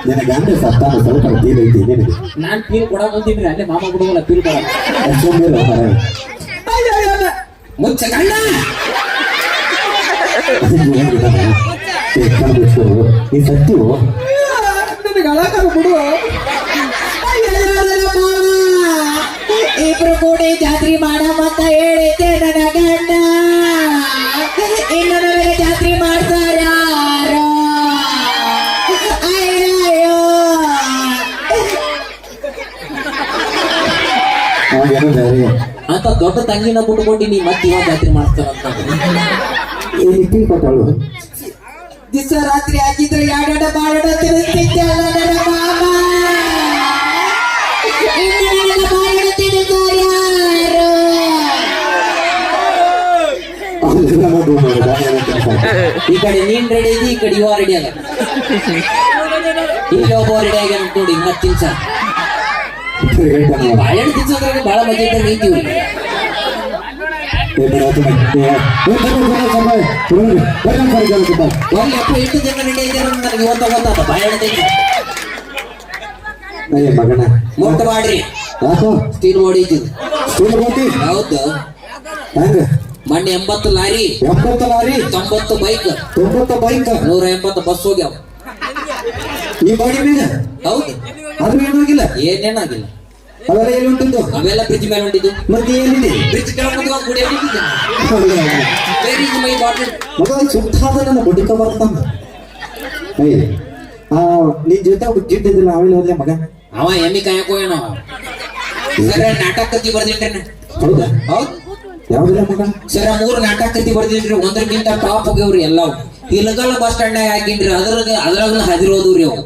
ನಿನ್ನ ಗಂಡ ಸತ್ತಾನ ಸ್ವಲ್ಪ ಫೀಲ್ ಐತಿ ನಿನಗೆ. ನಾನ್ ಫೀಲ್ ಕೊಡಕ್ ಬಂದಿದ್ರಿ ಅಲ್ಲೇ ಮಾಮ ಬಿಡುವಲ್ಲ ಫೀಲ್ ಕೊಡ ಮುಚ್ಚ ಗಂಡ ಈ ಸತ್ಯು ನನಗೆ ಅಳಕಾಗ ಬಿಡು. ಇಬ್ರು ಕೂಡಿ ಜಾತ್ರೆ ಮಾಡಮಂತ ಹೇಳಿದ್ದೆ ನನ್ನ ಗಂಡ. ಇನ್ನು ನನಗೆ ಜಾತ್ರೆ ಮಾಡ್ತಾರ ಯಾರು? ಅಯ್ಯೋ ಅಂತ ದೊಡ್ಡ ತಂಗಿನ ಬಿಟ್ಕೊಂಡು ನೀ ಮತ್ತೆ ಇವಾಗ ಜಾತ್ರೆ ಮಾಡ್ತಾರಂತ ಕೊಟ್ಟಳು. ದಿವಸ ರಾತ್ರಿ ಹಾಕಿದ್ರೆ ಯಾಡ ಬಾಡ ತಿರುಗ್ತಿದ್ದೆ ಅಲ್ಲ ನನ್ನ ಮಾಮ. ಇನ್ನು ನನ್ನ ಬಾಡ ತಿರುಗ್ತಾರೆ ಯಾರು? ಈ ಕಡೆ ನೀನ್ ರೆಡಿ ಇದ್ದಿ, ಈ ಕಡೆ ಇವ ರೆಡಿ ಆಗ. ಇಲ್ಲಿ ಒಬ್ಬ ರೆಡಿ ಆಗ್ಯಾನ ನೋಡಿ ಮತ್ ತಿನ್ಸ ಬಾಳೆಹಣ್ಣು ತಿನ್ಸೋದ್ರಾಗ ಬಹಳ ಮಜಾ ಇದ್ದಾಗ ನಿಂತೀವಿ. ಒಂದು ಅಪ್ಪ 8 ಜನ ರೆಡಿ ಆಗಿದ್ದಾರೆ ನನಗೆ ಇವತ್ತ ಗೊತ್ತಾದ ಬಾಳೆಹಣ್ಣು ತಿನ್ಸ ಮಗನ ಮೊಟ್ಟ ಮಾಡ್ರಿ. ಸ್ಟೀಲ್ ಬಾಡಿ ಇದ್ದಿದ್ದು ಹೌದು. ಮೊನ್ನೆ 80 ಲಾರಿ 90 ಬೈಕ್ 180 ಬಸ್ ಹೋಗ್ಯಾವ ಈ ಬಾಡಿ ಮೇಲೆ. ಹೌದು. ಅದು ಏನಾಗಿಲ್ಲ, ಏನೇನಾಗಿಲ್ಲ. ಅವೆಲ್ಲ ಎಲ್ಲಿ ಉಂಟಿದ್ದು? ಅವೆಲ್ಲ ಬ್ರಿಡ್ಜ್ ಮೇಲೆ ಹೊಂಟಿದ್ದು. ಮತ್ತೆ ಏನಿದೆ ಬ್ರಿಡ್ಜ್ ಕೆಳಗೆ ಗುಡಿ ಮೈ ಬಾಟಲ್ ಮಗ ಸುತ್ತಾದ ನನ್ನ ಬುಡಿಕ ಬರ್ತಾನ. ನಿನ್ ಜೊತೆ ಜಿಟ್ಟಿದ್ದಿಲ್ಲ ಆಮೇಲೆ ಹೋದ್ಲೆ ಮಗ. ಅವ ಎಮ್ಮಿ ಕಾಯಕ್ ಹೋಗ್ಯಾನ. ಸರ ನಾಟಕ ಕತ್ತಿ ಬರ್ದಿಟ್ರೇನ? ಹೌದಾ? ಹೌದು. ಯಾವ್ದಿಲ್ಲ ಮಗ? ಸರ 3 ನಾಟಕ ಕತ್ತಿ ಬರ್ದಿಟ್ರಿ. ಒಂದಕ್ಕಿಂತ ಟಾಪ್ ಹೋಗ್ಯವ್ರಿ ಎಲ್ಲವು. ಇಲಗಲ್ಲ ಬಸ್ ಸ್ಟ್ಯಾಂಡ್ ಹಾಕಿನ್ರಿ, ಅದ್ರಾಗ ಹಾದಿರೋದ್ರಿ ಅವು.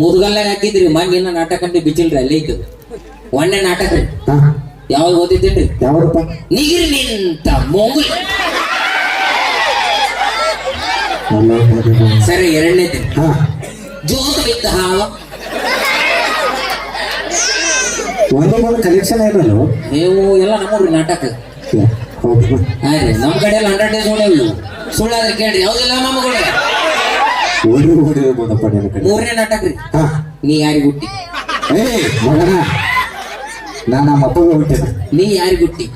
ಮುದ್ಗಲ್ನಾಗ ಹಾಕಿದ್ರಿ. ಮೊನ್ನೆ ನಾಟಕ ಕಂಡು ಬಿಚ್ಚಿಲ್ರಿ, ಅಲ್ಲೇ ಇದ್ದು ಒಂದೇ ನಾಟಕ. ಯಾವಾಗ ಓದಿದ್ದೇನ್ರಿ? ಯಾವ್ದಪ್ಪ? ನೀಗಿರಿ ನಿಂತ ಮೊಂಗುಲ್. ಸರಿ, 2ನೇದು ಜೋತ ಬಿದ್ದ ಹಾವ. ಒಂದು ಕಲೆಕ್ಷನ್ ಏನಲ್ಲ ನೀವು ಎಲ್ಲ ನಮ್ಮೂರಿ ನಾಟಕ. ನಮ್ ಕಡೆ ಎಲ್ಲ 100 ಡೇಸ್ ನೋಡೇವು. ಸುಳ್ಳಾದ್ರೆ ಕೇಳ್ರಿ, ಯಾವ್ದಿಲ್ಲ ನಮ್ಮಗಳು. 3ನೇ ನಾಟಕ ರೀ. ನೀ ಯಾರಿಗೆ ಹುಟ್ಟಿ? ಮಗನ ನಾನು ನಮ್ಮ ಅಪ್ಪಗೆ ಹುಟ್ಟಿದ. ನೀ ಯಾರಿಗೆ ಹುಟ್ಟಿ?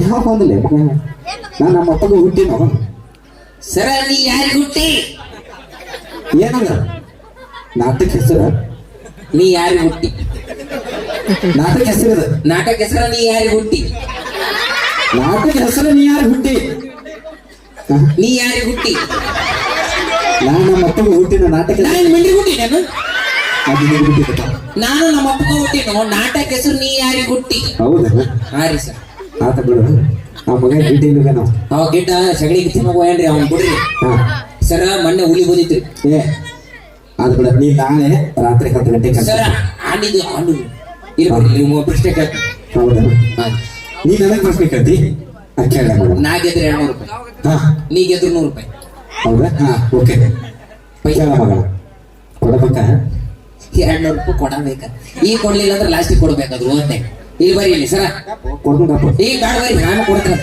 ಯಾವ ಬಂದಲೇ ಮಗ? ನಾನು ನಮ್ಮ ಅಪ್ಪಗೆ ಹುಟ್ಟಿನೋ. ಸರ, ನೀ ಯಾರಿಗೆ ಹುಟ್ಟಿ? ಏನಂದ್ರ ನಾಟಕ ಹೆಸರು? ನೀ ಯಾರಿಗೆ ಹುಟ್ಟಿ? ನಾಟಕ ಹೆಸರು. ನಾಟಕ ಹೆಸರ ನೀ ಯಾರಿಗೆ ಹುಟ್ಟಿ? ನಾಟಕ ಹೆಸರು ನೀ ಯಾರು ಹುಟ್ಟಿ? ನೀ ಯಾರಿಗೆ ಹುಟ್ಟಿ? ನಾನು ನಮ್ಮ ಅಪ್ಪಗೆ ಹುಟ್ಟಿನ. ನಾಟಕ ನಾನು ಮಿಂಡ್ರಿ ಹುಟ್ಟಿ. ನಾನು ನಮ್ಮ ಅಪ್ಪಗೆ ಹುಟ್ಟಿನೋ. ನಾಟಕ ಹೆಸರು ನೀ ಯಾರಿಗೆ ಹುಟ್ಟಿ? ಹೌದಾ? ಹಾ ರೀ ಸರ್. ಆತ ಬಿಡು. ಆ ಮಗ ಗಿಡ್ಡ ಇಲ್ಲ ನಾವು. ಅವ ಗಿಡ್ಡ ಸಗಣಿಗೆ ತಿನ್ನೋಯನ್ರಿ, ಅವ್ನು ಬಿಡ್ರಿ. ಸರ, ಮೊನ್ನೆ ಹುಲಿ ಬಂದಿತ್ತು. ಅದ್ ಬಿಡ. ನೀ ನಾಳೆ ರಾತ್ರಿ 10 ಗಂಟೆಗೆ ಸರ ಆಡಿದ್ದು ನೀವು ಪ್ರಶ್ನೆ ಕೇಳ್ತಿ. ಹೌದಾ? ನೀ ನನಗೆ ಪ್ರಶ್ನೆ ಕೇಳ್ತಿ? ಕೇಳ. ನಾ ಗೆದ್ರೆ 200 ರೂಪಾಯಿ, ನೀ ಗೆದ್ರು 100 ರೂಪಾಯಿ. ಹೌದಾ? ಓಕೆ. ಕೇಳ ಮಗ. ಕೊಡಬೇಕಾ? 200 ರೂಪಾಯಿ ಕೊಡಬೇಕ. ಈಗ ಕೊಡ್ಲಿಲ್ಲ ಅಂದ್ರೆ ಲಾಸ್ಟಿಗೆ ಕೊಡ್ಬೇಕಾದ್ರು. ಓದ್ನೆ ಇಲ್ಲಿ ಬರೀ. ಇಲ್ಲಿ ಸರ ಕೊಡ್ಬೇಕಪ್ಪ. ಈಗ ಬೇಡ ಬರೀ, ನಾನು ಕೊಡ್ತೇನೆ.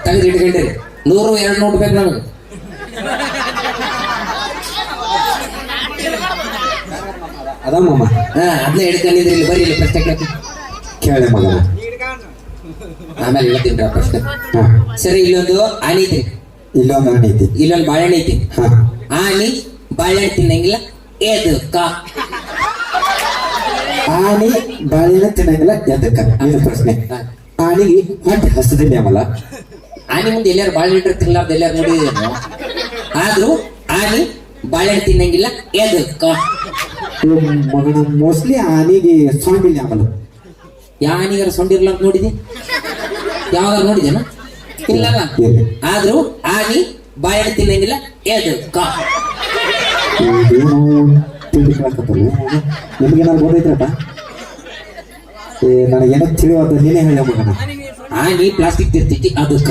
ತೆಗೆದು ಇಟ್ಕೊಂಡ್ರಿ. 100 200 ಬೇಕು ನನಗೆ. ಅದಮ್ಮ ಅದನ್ನ ಹಿಡ್ಕೊಂಡಿದ್ರಿ. ಇಲ್ಲಿ ಬರೀ. ಇಲ್ಲಿ ಪ್ರಶ್ನೆ ಕೇಳ್ತಿ. ಕೇಳ ಮಗ. ಆಮೇಲೆ ಹೇಳ್ತೀನಿ ಪ್ರಶ್ನೆ. ಸರಿ, ಇಲ್ಲೊಂದು ಆನೆ ಐತಿ. ಇಲ್ಲೊಂದು ಆನೆ ಐತಿ. ಇಲ್ಲೊಂದು ಬಾಳೆಹಣ್ಣು ಐತಿ. ಆನಿ ಬಾಳೆಹಣ್ಣು ತಿನ್ನಂಗಿಲ್ಲ, ಎದು ಕಾ? ಆನೆ ಬಾಳೆಹಣ್ಣು ತಿನ್ನಂಗಿಲ್ಲ, ಎದಕ್ಕ? ಇದು ಪ್ರಶ್ನೆ. ಆನೆಗೆ ಹೊಟ್ಟೆ ಹಸದಿಲ್ಲ ಆಮಲ್ಲ. ಆನೆ ಮುಂದೆ ಎಲ್ಲಾರು ಬಾಳೆಹಣ್ಣು ತಿನ್ನಲಾರ್ದು ಎಲ್ಲಾರು ನೋಡಿದೇನು? ಆದ್ರೂ ಆನೆ ಬಾಳೆಹಣ್ಣು ತಿನ್ನಂಗಿಲ್ಲ, ಎದಕ್ಕ? ಮಗನ ಮೋಸ್ಟ್ಲಿ ಆನೆಗೆ ಸೊಂಡಿಲ್ಲ ಆಮಲ್ಲ. ಯಾನಿಗಾರ ಸೊಂಡಿರ್ಲ ಅಂತ ನೋಡಿದಿ? ಯಾವಾಗ ನೋಡಿದೇನ? ಇಲ್ಲಲ್ಲ. ಆದ್ರೂ ಆನಿ ಬಾಳೆಹಣ್ಣು ತಿನ್ನಂಗಿಲ್ಲ, ಎದಕ್ಕ? ನಿಮ್ಗೇನಾದ್ರು ಗೊತ್ತೈತ್ರಪ್ಪ? ನನಗೇನೋ ತಿಳಿಯೋದು, ನೀನೇ ಹೇಳ ಮಗನ. ಆನಿ ಪ್ಲಾಸ್ಟಿಕ್ ತಿರ್ತೈತಿ, ಅದಕ್ಕ?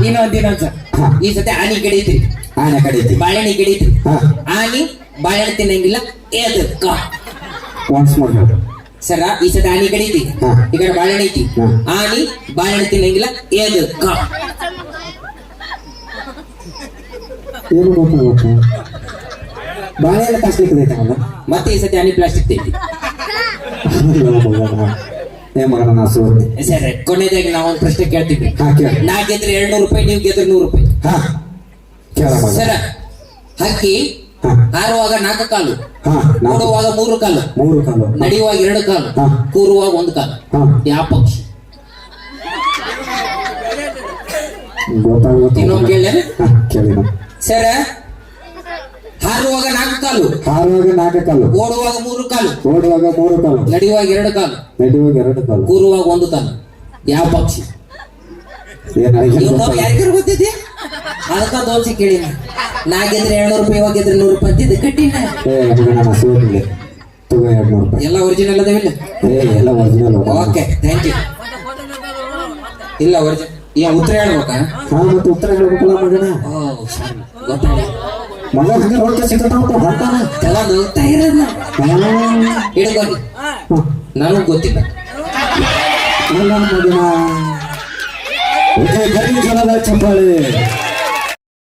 ಇನ್ನೊಂದ್ ಈ ಸತಿ ಆನಿ ಕಡೆ ಐತ್ರಿ. ಆನೆ ಕಡೆ ಐತಿ. ಬಾಳೆಹಣ್ಣಿ ಕಡೆ ಐತ್ರಿ. ಆನಿ ಬಾಳೆಹಣ್ಣು ತಿನ್ನಂಗಿಲ್ಲ, ಎದಕ್ಕ? ಒನ್ಸ್ ಮೋರ್ ಹೇಳು. ಸರ ಈ ಸತಿ ಆನಿ ಕಡೆ ಐತಿ ಹಾ. ಈ ಕಡೆ ಬಾಳೆಹಣ್ಣು ಐತಿ ಹಾ. ಆನಿ ಬಾಳೆಹಣ್ಣು ತಿನ್ನಂಗಿಲ್ಲ ಏದು ಏನು ಗೊತ್ತಾಗುತ್ತೆ ಬಾಳೆ ಎಲ್ಲ ಕಾಸ್ಲಿಕ್ಕೆ ಐತಲ್ಲ ಮತ್ತೆ ಈ ಸತಿ ಆನಿ ಪ್ಲಾಸ್ಟಿಕ್ ಐತಿ ಏ ಮಗನ ನಾ ಸೋತೆ ಸರ್ ಕೊನೆಯದಾಗಿ ನಾವು ಒಂದು ಪ್ರಶ್ನೆ ಕೇಳ್ತೀವಿ ಹಾ ಕೇಳ ನಾ ಗೆದ್ರೆ 200 ರೂಪಾಯಿ ನೀವು ಗೆದ್ರೆ 100 ರೂಪಾಯಿ ಹಾ ಕೇಳ ಮಗ ಸರ ಹಕ್ಕಿ ಹಾ ಹಾರುವಾಗ 4 ಕಾಲು ಹಾ ಓಡುವಾಗ 3 ಕಾಲು 3 ಕಾಲು ನಡೆಯುವಾಗ 2 ಕಾಲು ಹಾ. ಕೂರುವಾಗ 1 ಕಾಲು ಹಾ ಯಾವ ಪಕ್ಷಿ ಗೊತ್ತಾಗುತ್ತೆ ಇನ್ನೊಂದು ಕೇಳ ಹಾ ಕೇಳಿ ನಾ ಸರ ಹಾರುವಾಗ 4 ಕಾಲು ಹಾರುವಾಗ 4 ಕಾಲು ಓಡುವಾಗ 3 ಕಾಲು ಓಡುವಾಗ 3 ಕಾಲು ನಡೆಯುವಾಗ 2 ಕಾಲು ನಡೆಯುವಾಗ 2 ಕಾಲು ಕೂರುವಾಗ 1 ಕಾಲು ಯಾವ ಪಕ್ಷಿ ಏನಾಗಿ ಯಾರಿಗಾರು ಗೊತ್ತಿದೆ ಅದಕ್ಕ ದೋಸೆ ಕೇಳಿ ನಾ ಗೆದ್ರೆ 200 ರೂಪಾಯಿ ಇವಾಗ ಗೆದ್ರೆ 100 ರೂಪಾಯಿ ಅಂತಿದ್ದೆ ಕಟ್ಟಿನ ಏ ಮಗನ ನಾ ಸೋತಿಲ್ಲ ತಗೋ 200 ರೂಪಾಯಿ ಎಲ್ಲ ಒರಿಜಿನಲ್ ಅದಾವಿಲ್ಲ ಏ ಎಲ್ಲ ಒರಿಜಿನಲ್ ಓಕೆ ಥ್ಯಾಂಕ್ ಯು ಇಲ್ಲ ಒರಿಜಿನಲ್ ಉತ್ತರ ಹೇಳ್ಬೇಕಾ ಹಾ ಮತ್ತೆ ಉತ್ತರ ಹೇಳ್ಬೇಕಲ್ಲ ಮಗನ ಓ ಸಾರಿ ಗೊತ್ತಾಗ ಮಗ ಹಂಗೆ ಹೊರಗೆ ಸಿಗ್ತಾವ ಹೊಂಟಾನ ತಗೊಂಡು ಹೋಗ್ತಾ ಇರೋದ್ನ ಹಿಡ್ಕೊಂಡು ನನಗ್ ಗೊತ್ತಿಲ್ಲ ಅಲ್ಲ ಮಗನ ಓಕೆ ಗರಿ ಜನದ ಚಪ್ಪಾಳೆ